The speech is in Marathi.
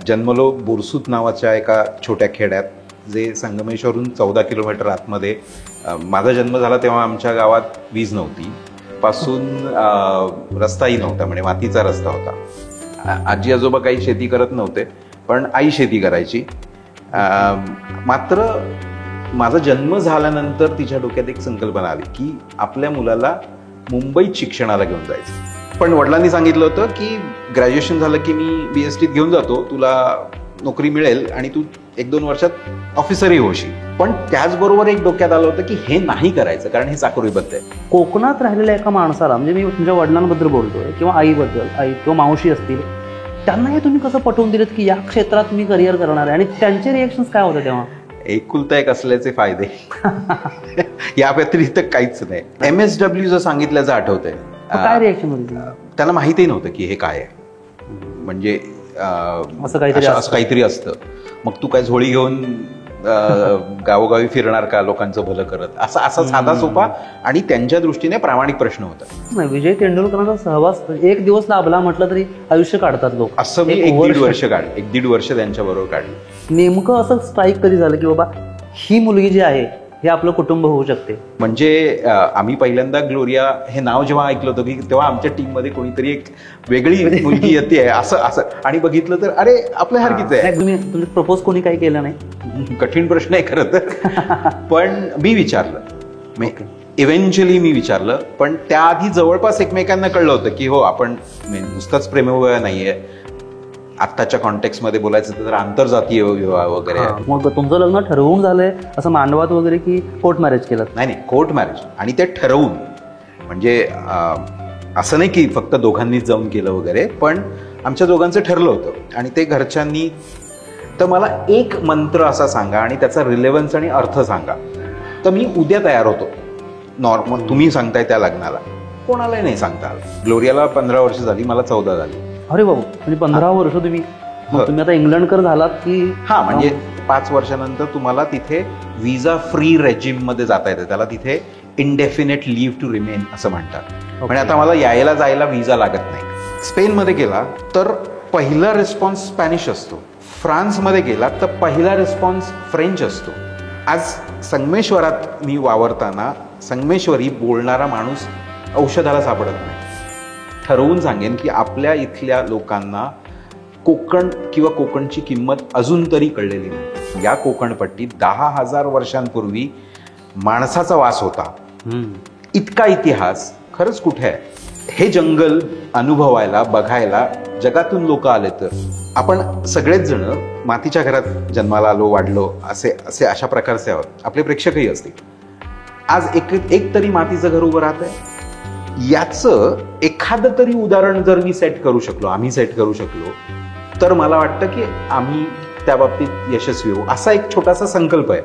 जन्मलो बोरसूत नावाच्या एका छोट्या खेड्यात, जे संगमेश्वरहून 14 किलोमीटर आतमध्ये. माझा जन्म झाला तेव्हा आमच्या गावात वीज नव्हती, पासून रस्ताही नव्हता, म्हणजे मातीचा रस्ता होता. आजी आजोबा काही शेती करत नव्हते, पण आई शेती करायची. मात्र माझा जन्म झाल्यानंतर तिच्या डोक्यात एक संकल्पना आली की आपल्या मुलाला मुंबईत शिक्षणाला घेऊन जायचं. पण वडिलांनी सांगितलं होतं की ग्रॅज्युएशन झालं की मी BSTत घेऊन जातो, तुला नोकरी मिळेल आणि तू 1-2 वर्षात ऑफिसरही होशील. पण त्याचबरोबर एक डोक्यात आलं होतं की हे नाही करायचं, कारण हे चाकरीबद्ध आहे. कोकणात राहिलेल्या एका माणसाला, म्हणजे मी तुमच्या वडिलांबद्दल बोलतोय किंवा आईबद्दल, आई किंवा मावशी असतील, त्यांना हे तुम्ही कसं पटवून दिलेत की या क्षेत्रात मी करिअर करणार आहे, आणि त्यांचे रिएक्शन्स काय होते तेव्हा? एकुलता एक असल्याचे फायदे या व्यतिरिक्त काहीच नाही. MSW जर सांगितल्याचं आठवतंय, काय रिएक्शन होती? त्याला माहितीही नव्हतं की हे काय आहे, म्हणजे असं काहीतरी असतं. मग तू काय झोळी घेऊन गावोगावी फिरणार का लोकांचं भलं करत, असा साधा सोपा आणि त्यांच्या दृष्टीने प्रामाणिक प्रश्न होता. नाही, विजय तेंडुलकरांचा सहवास 1 दिवस लाभला म्हटलं तरी आयुष्य काढतात लोक. असं मी 1-1.5 वर्ष त्यांच्याबरोबर काढलं. नेमकं असं स्ट्राईक कधी झालं की बाबा ही मुलगी जी आहे हे आपलं कुटुंब होऊ शकते? म्हणजे आम्ही पहिल्यांदा ग्लोरिया हे नाव जेव्हा ऐकलं होतं की तेव्हा आमच्या टीममध्ये कोणीतरी एक वेगळी मुलगी येते असं आणि बघितलं तर अरे आपल्या सारखीच आहे. तुम्ही प्रपोज कोणी काही केलं नाही? कठीण प्रश्न आहे खरं तर, पण मी विचारलं, इव्हेंच्युअली मी विचारलं. पण त्याआधी जवळपास एकमेकांना कळलं होतं की हो, आपण नुसतंच प्रेमविवाह नाहीये, आत्ताच्या कॉन्टेक्स्टमध्ये बोलायचं तर आंतरजातीय विवाह वगैरे. मग तुमचं लग्न ठरवून झालंय असं मांडवात वगैरे की कोर्ट मॅरेज केलं? नाही, कोर्ट मॅरेज, आणि ते ठरवून, म्हणजे असं नाही की फक्त दोघांनीच जाऊन केलं वगैरे, पण आमच्या दोघांचं ठरलं होतं. आणि ते घरच्यांनी तर मला एक मंत्र असा सांगा आणि त्याचा रिलेव्हन्स आणि अर्थ सांगा, तर मी उद्या तयार होतो. नॉर्मल तुम्ही सांगताय त्या लग्नाला कोणालाही नाही सांगता आलं. ग्लोरियाला 15 वर्ष झाली, मला 14 झाली. अरे बाबा, म्हणजे 15 वर्ष तुम्ही आता इंग्लंडकर झालात की? हा, म्हणजे 5 वर्षानंतर तुम्हाला तिथे विजा फ्री रेजिम मध्ये जाता येतं. त्याला तिथे इंडेफिनेट लिव्ह टू रिमेन असं म्हणतात. म्हणजे आता मला यायला जायला विजा लागत नाही. स्पेनमध्ये गेला तर पहिला रिस्पॉन्स स्पॅनिश असतो, फ्रान्समध्ये गेला तर पहिला रिस्पॉन्स फ्रेंच असतो. आज संगमेश्वरात मी वावरताना संगमेश्वरी बोलणारा माणूस औषधाला सापडत नाही. ठरवून सांगेन की आपल्या इथल्या लोकांना कोकण किंवा कोकणची किंमत अजून तरी कळलेली नाही. या कोकणपट्टीत 10,000 वर्षांपूर्वी माणसाचा वास होता. इतका इतिहास खरंच कुठे आहे? हे जंगल अनुभवायला, बघायला जगातून लोक आले तर आपण सगळेच जण मातीच्या घरात जन्माला आलो, वाढलो, अशा प्रकारचे आहोत. आपले प्रेक्षकही असतील. आज एक तरी मातीचं घर उभं राहत आहे. याचं एखादं तरी उदाहरण जर मी सेट करू शकलो, आम्ही सेट करू शकलो, तर मला वाटतं की आम्ही त्या बाबतीत यशस्वी होऊ. असा एक छोटासा संकल्प आहे.